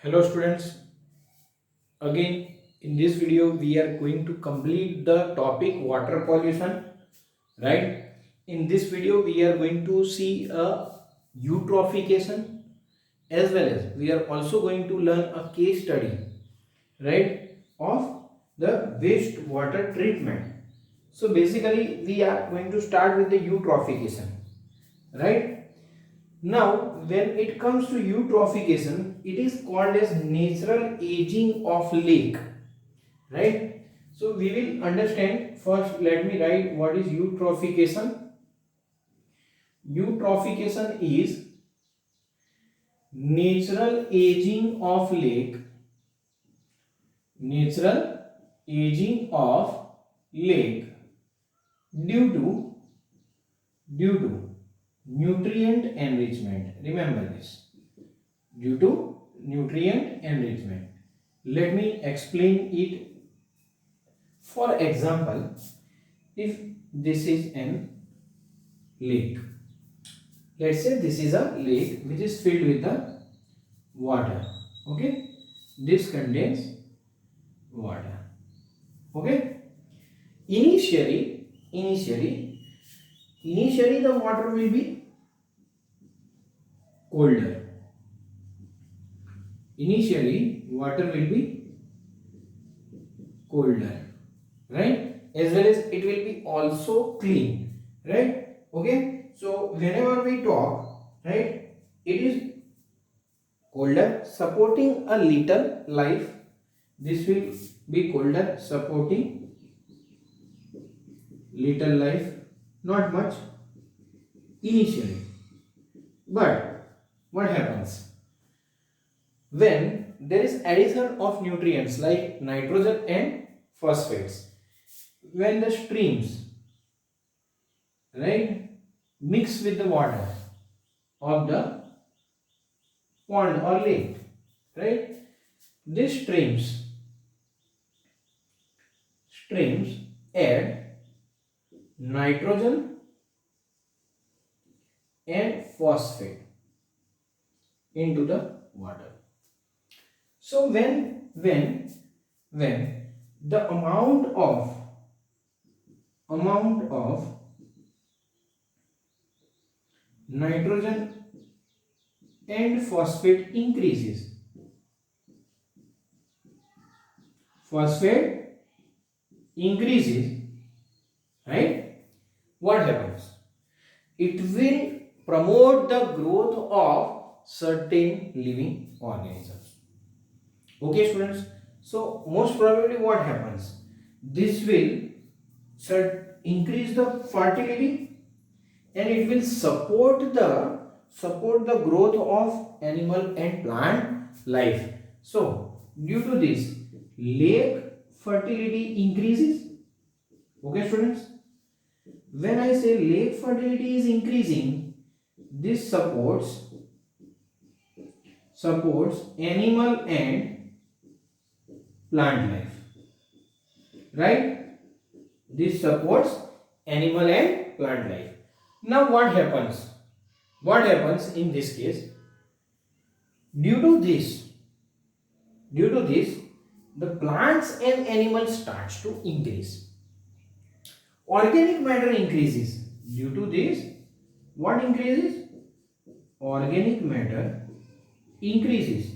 Hello students, again in this video we are going to complete the topic water pollution, right? In this video we are going to see a eutrophication, as well as we are also going to learn a case study, right, of the wastewater treatment. So basically we are going to start with the eutrophication, right? Now, when it comes to eutrophication, it is called as natural aging of lake, right? So we will understand first. Let me write what is eutrophication. Eutrophication is natural aging of lake. Natural aging of lake due to nutrient enrichment. Remember this. Due to nutrient enrichment. Let me explain it. For example, if this is an lake, let's say this is a lake which is filled with the water. Okay, this contains water. Okay, initially the water will be colder. Initially water will be colder, right? As well as it will be also clean, right? Okay, so whenever we talk, right, it is colder supporting a little life. This will be colder supporting little life, not much initially. But what happens when there is addition of nutrients like nitrogen and phosphates? When the streams, right, mix with the water of the pond or lake, right, these streams add nitrogen and phosphate into the water. So when the amount of nitrogen and phosphate increases, phosphate increases, right, what happens? It will promote the growth of certain living organisms. Okay students, so most probably what happens, this will increase the fertility, and it will support the growth of animal and plant life. So due to this, lake fertility increases. Okay students, when I say lake fertility is increasing, this supports animal and plant life, right? This supports animal and plant life. Now what happens? What happens in this case? Due to this, the plants and animals starts to increase. Organic matter increases. Due to this, what increases? Organic matter increases.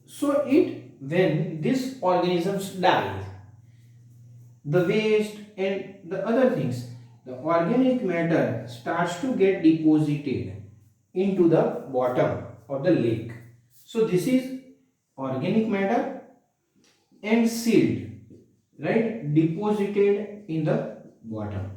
So when these organisms die, the waste and the other things, the organic matter starts to get deposited into the bottom of the lake. So this is organic matter and silt, right, deposited in the bottom.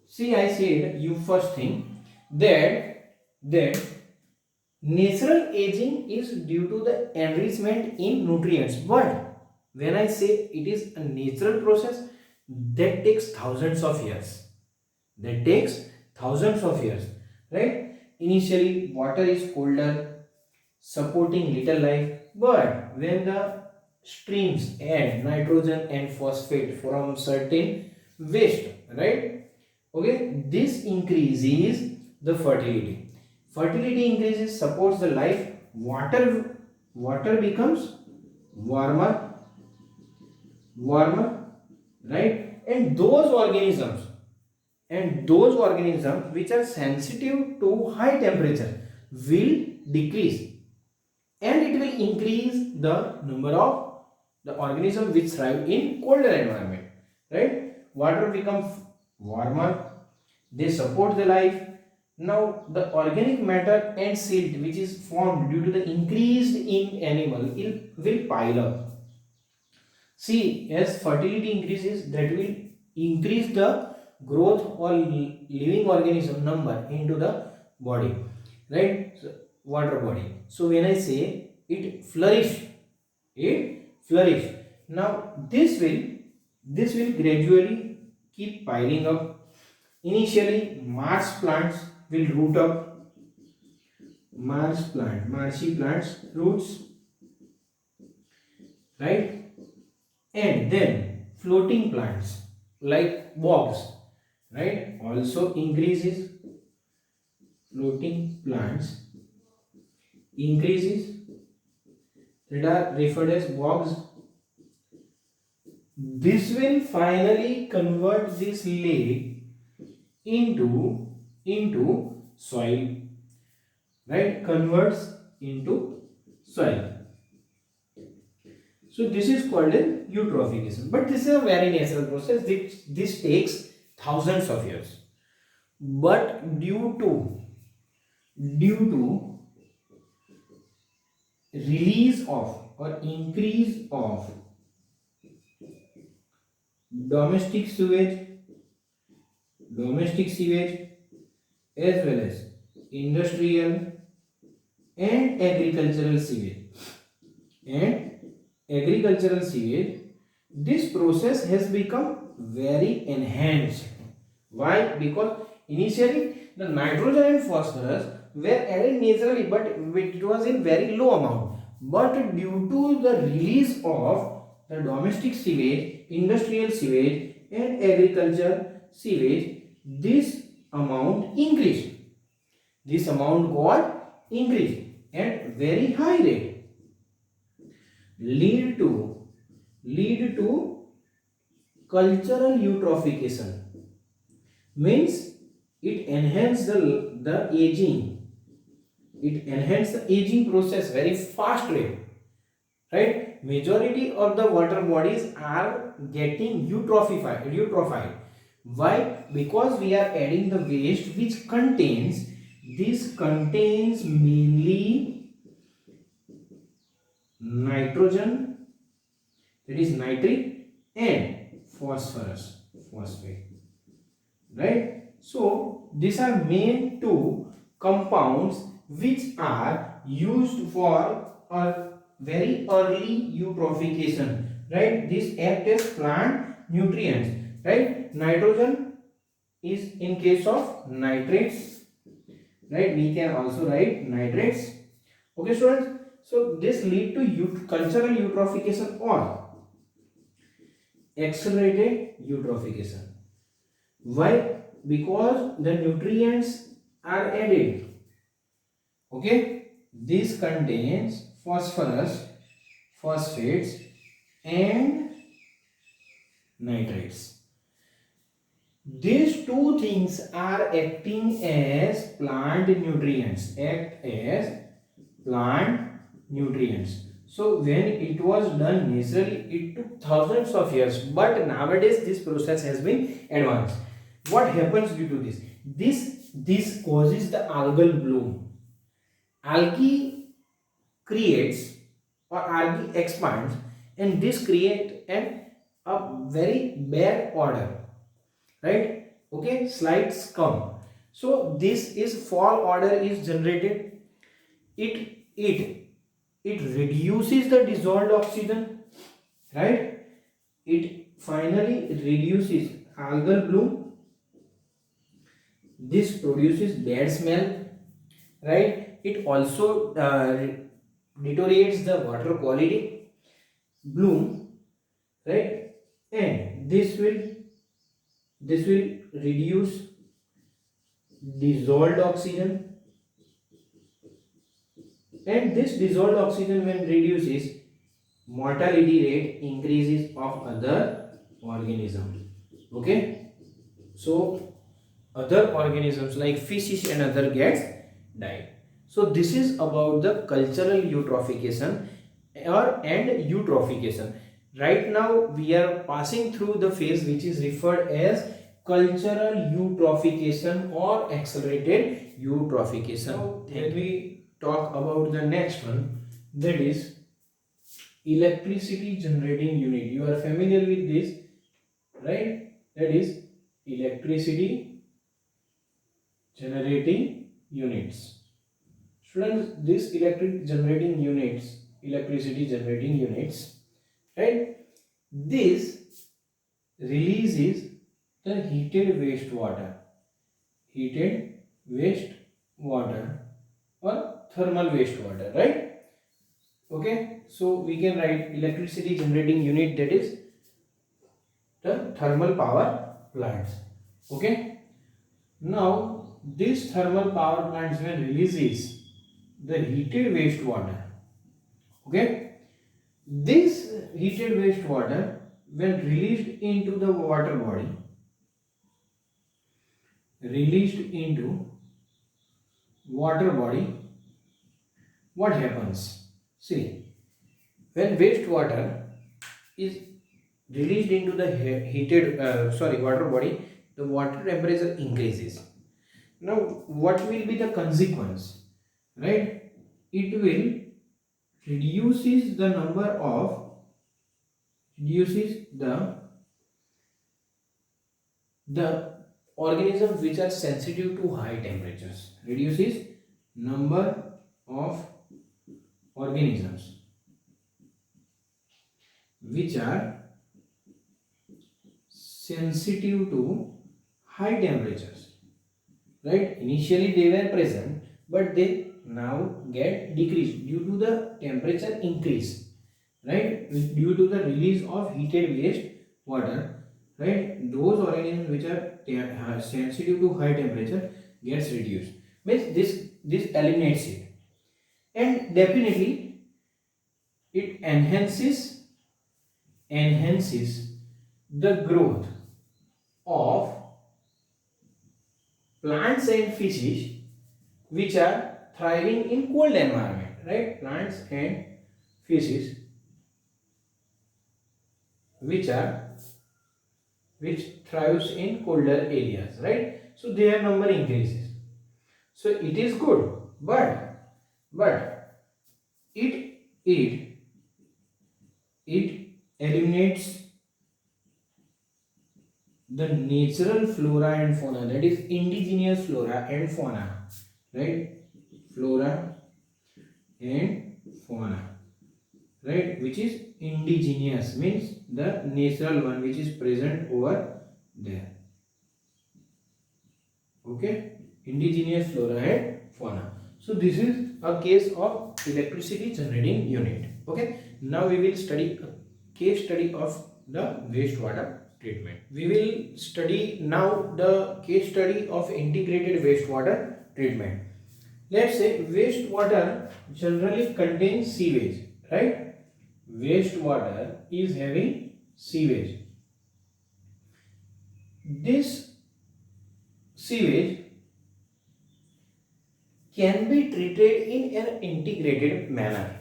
See, I said you first thing that natural aging is due to the enrichment in nutrients. But when I say it is a natural process, that takes thousands of years. That takes thousands of years, right? Initially, water is colder, supporting little life. But when the streams add nitrogen and phosphate from certain waste, right? Okay, this increases the fertility. Fertility increases, supports the life water becomes warmer, warmer, right? And those organisms which are sensitive to high temperature will decrease, and it will increase the number of the organisms which thrive in colder environment, right? Water becomes warmer, they support the life. Now the organic matter and silt which is formed due to the increased in animal will pile up. See, as fertility increases, that will increase the growth or living organism number into the body, right? So, water body. So when I say it flourish, it flourish. Now this will gradually keep piling up. Initially, marshy plants roots, right? And then floating plants like bogs, right, also increases. Floating plants increases, that are referred as bogs. This will finally convert this lake into soil, right? Converts into soil. So this is called a eutrophication, but this is a very natural process. This takes thousands of years, but due to release of or increase of domestic sewage, as well as industrial and agricultural sewage, this process has become very enhanced. Why? Because initially the nitrogen and phosphorus were added naturally, but it was in very low amount. But due to the release of the domestic sewage, industrial sewage, and agriculture sewage, this amount increased. This amount got increased at very high rate, lead to cultural eutrophication. Means it enhances the aging. It enhances the aging process very fast way, right? Majority of the water bodies are getting eutrophied. Why? Because we are adding the waste which contains mainly nitrogen, that is nitric, and phosphate, right? So these are main two compounds which are used for a very early eutrophication, right? This act as plant nutrients, right? Nitrogen is in case of nitrates, right? We can also write nitrates. Okay, students. So this lead to cultural eutrophication or accelerated eutrophication. Why? Because the nutrients are added. Okay, this contains phosphorus, phosphates, and nitrates. These two things are acting as plant nutrients. So when it was done naturally, it took thousands of years, but nowadays this process has been advanced. What happens due to this? This causes the algal bloom. Algae creates or algae expands, and this create a very bad odor, right? Okay, slides come. So this is foul odor is generated. It reduces the dissolved oxygen, right? It finally reduces algal bloom. This produces bad smell, right? It also deteriorates the water quality, bloom, right? And this will reduce dissolved oxygen, And this dissolved oxygen when reduces, mortality rate increases of other organisms. Okay, so other organisms like fishes and other gets died. So this is about the cultural eutrophication and eutrophication. Right now we are passing through the phase which is referred as cultural eutrophication or accelerated eutrophication. Now, when we talk about the next one, that is electricity generating unit. You are familiar with this, right? That is electricity generating units. Students, this electricity generating units, right? This releases the heated wastewater or thermal wastewater, right? Okay, so we can write electricity generating unit, that is the thermal power plants. Okay, now this thermal power plants when releases the heated wastewater. Okay, this heated wastewater when released into water body, what happens? See, when wastewater is released into the water body, the water temperature increases. Now what will be the consequence, right? It will reduces the number of reduces the organisms which are sensitive to high temperatures, reduces number of organisms which are sensitive to high temperatures, right? Initially they were present, but they now get decreased due to the temperature increase, right? Due to the release of heated waste water, right? Those organisms which are sensitive to high temperature gets reduced. Means this eliminates it, and definitely it enhances the growth of plants and fishes which are thriving in cold environment, right? Plants and fishes which thrives in colder areas, right? So their number increases. So it is good, but it eliminates the natural flora and fauna, that is indigenous flora and fauna, right? Flora and fauna, right? Which is indigenous means the natural one which is present over there. Okay, indigenous flora and fauna. So this is a case of electricity generating unit. Okay, now we will study a case study of the wastewater treatment. We will study now the case study of integrated wastewater treatment. Let's say wastewater generally contains sewage, right? Wastewater is having sewage. This sewage can be treated in an integrated manner.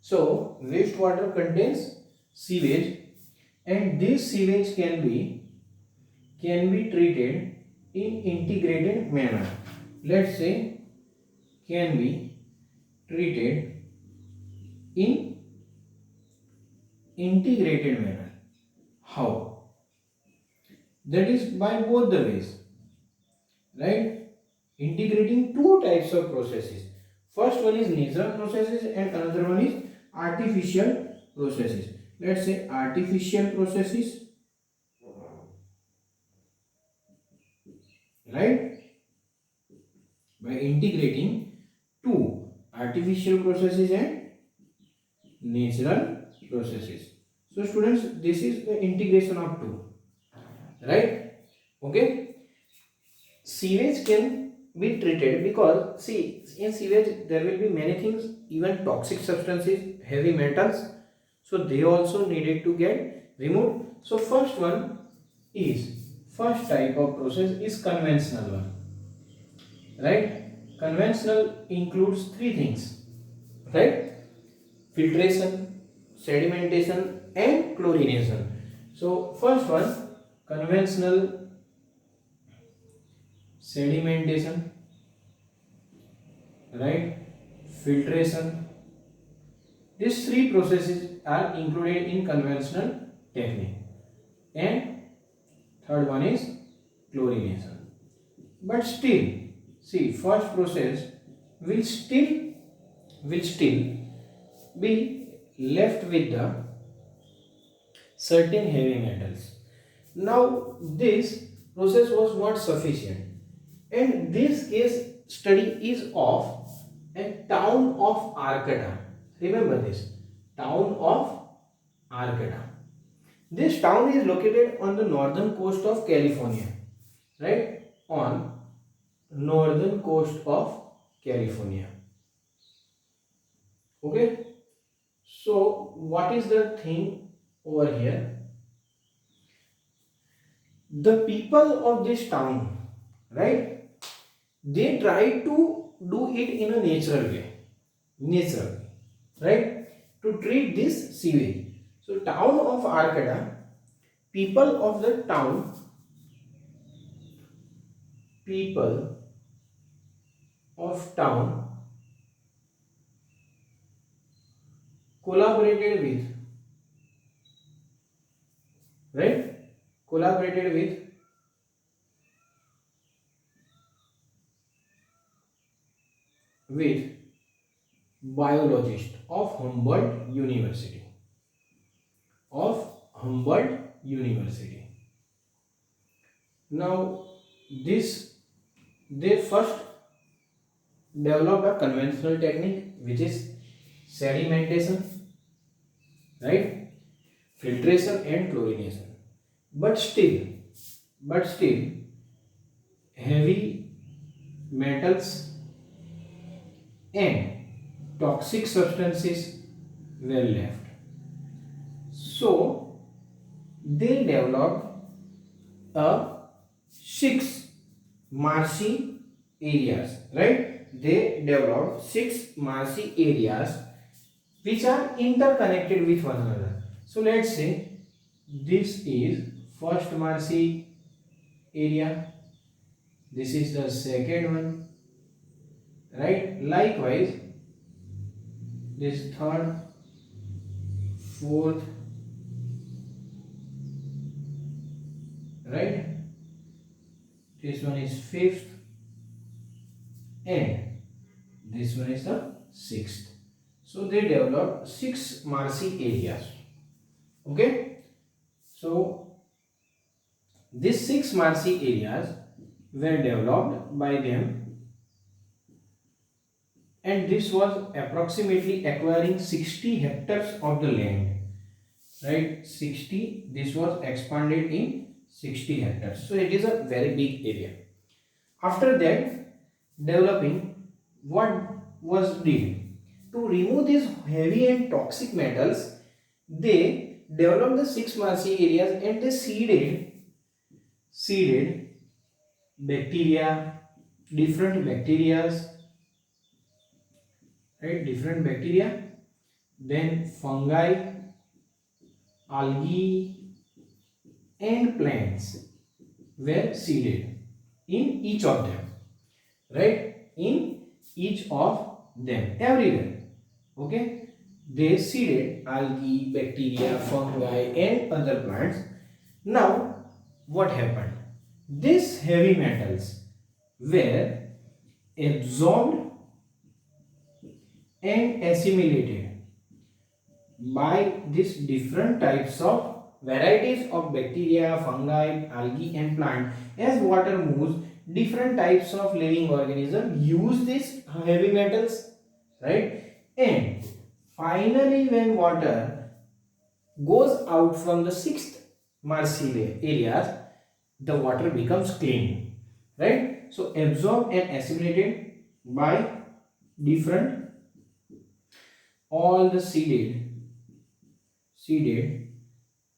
So wastewater contains sewage, and this sewage can be treated in integrated manner. Let's say can be treated in integrated manner. How? That is by both the ways, right? Integrating two types of processes. First one is natural processes and another one is artificial processes. Let's say artificial processes, right? By integrating two artificial processes and natural processes. So students, this is the integration of two, right? Okay. Sewage can be treated, because see, in sewage there will be many things, even toxic substances, heavy metals, so they also needed to get removed. So first type of process is conventional one, right? Conventional includes three things, right? Filtration, sedimentation and chlorination. So first one, conventional sedimentation, right? Filtration. These three processes are included in conventional technique. And third one is chlorination. But still, see, first process will still be left with the certain heavy metals. Now this process was not sufficient, and this case study is of a town of Arcata. Remember this, town of Arcata. This town is located on the northern coast of California, right? On northern coast of California. Okay. So what is the thing over here? The people of this town, right? They try to do it in a natural way, right? To treat this sewage. So town of Arcata, people of the town, people of town collaborated with, right? Collaborated with biologist of Humboldt University. Of Humboldt University. Now, this they first developed a conventional technique, which is sedimentation, right? Filtration and chlorination. But still, heavy metals and toxic substances were left. So they developed a six marshy areas, right? They developed six marshy areas which are interconnected with one another. So let's say this is first marshy area, this is the second one, right? Likewise, this third, fourth, right? This one is fifth, and this one is the sixth. So they developed six marshy areas. Okay. So these six marshy areas were developed by them, and this was approximately acquiring 60 hectares of the land, right? 60, this was expanded in 60 hectares. So it is a very big area. After that, developing, what was did? To remove these heavy and toxic metals, they developed the six marshy areas and they seeded bacteria, different bacterias, right? Different bacteria, then fungi, algae, and plants were seeded in each of them, right? In each of them, everywhere. Okay, they seeded algae, bacteria, fungi, and other plants. Now, what happened? These heavy metals were absorbed and assimilated by these different types of varieties of bacteria, fungi, algae, and plant. As water moves, different types of living organisms use these heavy metals, right? And finally, when water goes out from the sixth marshy areas, the water becomes clean, right? So absorbed and assimilated by different all the seeded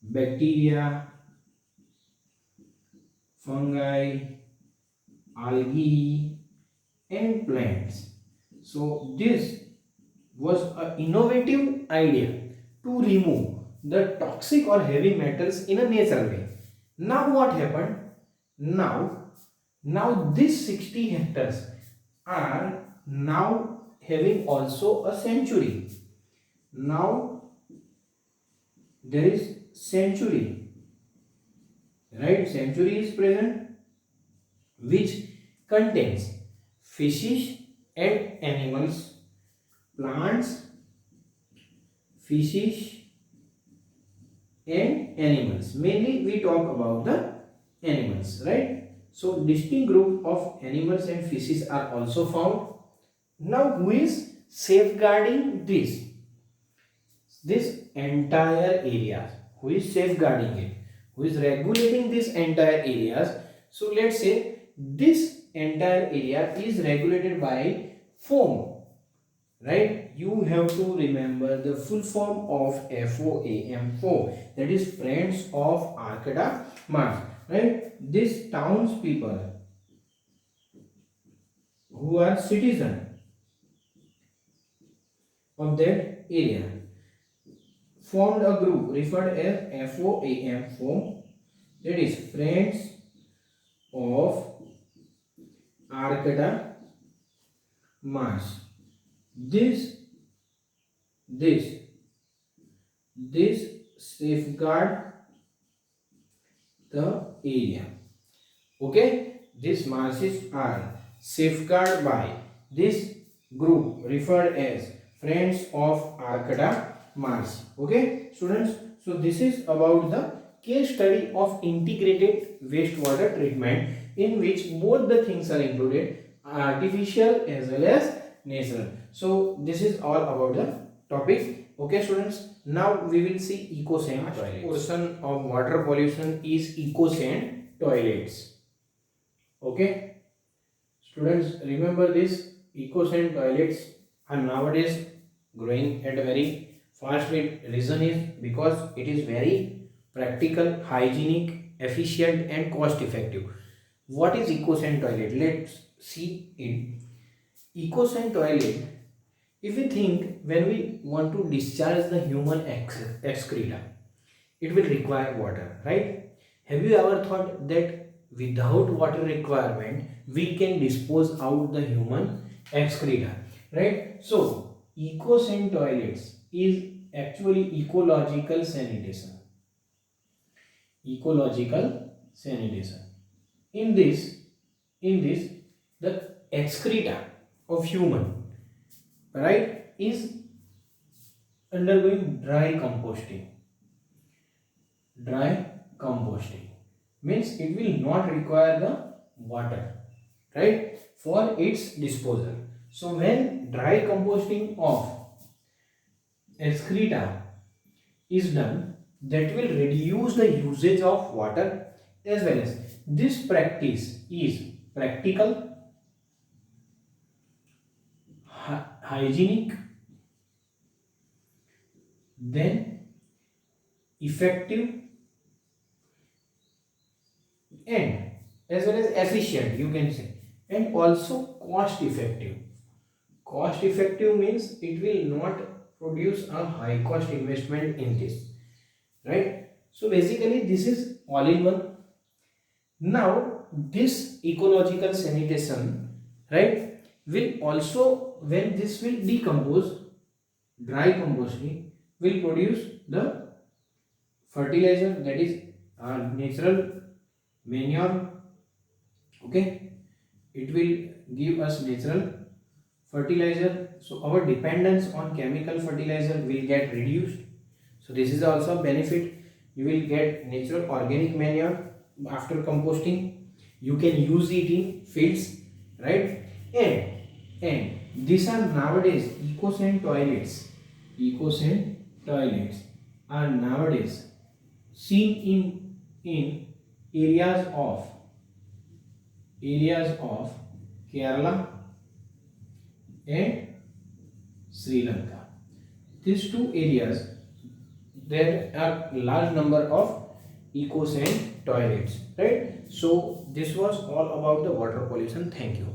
bacteria, fungi, algae and plants. So this was an innovative idea to remove the toxic or heavy metals in a natural way. Now what happened? Now these 60 hectares are now having also a sanctuary. Now there is sanctuary, right? Sanctuary is present which contains fishes and animals, plants, fishes and animals. Mainly we talk about the animals, right? So distinct group of animals and fishes are also found. Now who is safeguarding this entire area? Who is safeguarding it? Who is regulating this entire areas? So let's say this entire area is regulated by foam, right? You have to remember the full form of FOAM, that is Friends of Arcata Mars, right? These townspeople who are citizens of that area formed a group referred as FOAM, that is Friends of Arcata Mars. This this safeguard the area. Okay, these marshes are safeguarded by this group referred as Friends of Arcata Mars. Okay, students. So this is about the case study of integrated wastewater treatment, in which both the things are included, artificial as well as natural. So this is all about the topic. Okay, students. Now we will see eco-sand toilets. Portion of water pollution is eco-sand toilets. Okay, students, remember this. Eco-sand toilets are nowadays growing at a very fast rate. Reason is because it is very practical, hygienic, efficient and cost effective. What is eco-sand toilet? Let's see it. Eco-sand toilet, if we think, when we want to discharge the human excreta, it will require water, right? Have you ever thought that without water requirement we can dispose out the human excreta, right? So eco-sand toilets is actually ecological sanitation. In this the excreta of human, right, is undergoing dry composting means it will not require the water, right, for its disposal. So when dry composting of excreta is done, that will reduce the usage of water, as well as this practice is practical, hygienic, then effective and as well as efficient, you can say, and also cost effective. Cost effective means it will not produce a high cost investment in this, right? So basically this is all in one. Now this ecological sanitation, right, will also, when this will decompose, dry composting will produce the fertilizer, that is natural manure. Okay, it will give us natural fertilizer, so our dependence on chemical fertilizer will get reduced. So this is also a benefit. You will get natural organic manure after composting. You can use it in fields, right? And these are nowadays eco-sand toilets are nowadays seen in areas of areas of Kerala and Sri Lanka. These two areas, there are large number of ecos and toilets, right? So this was all about the water pollution. Thank you.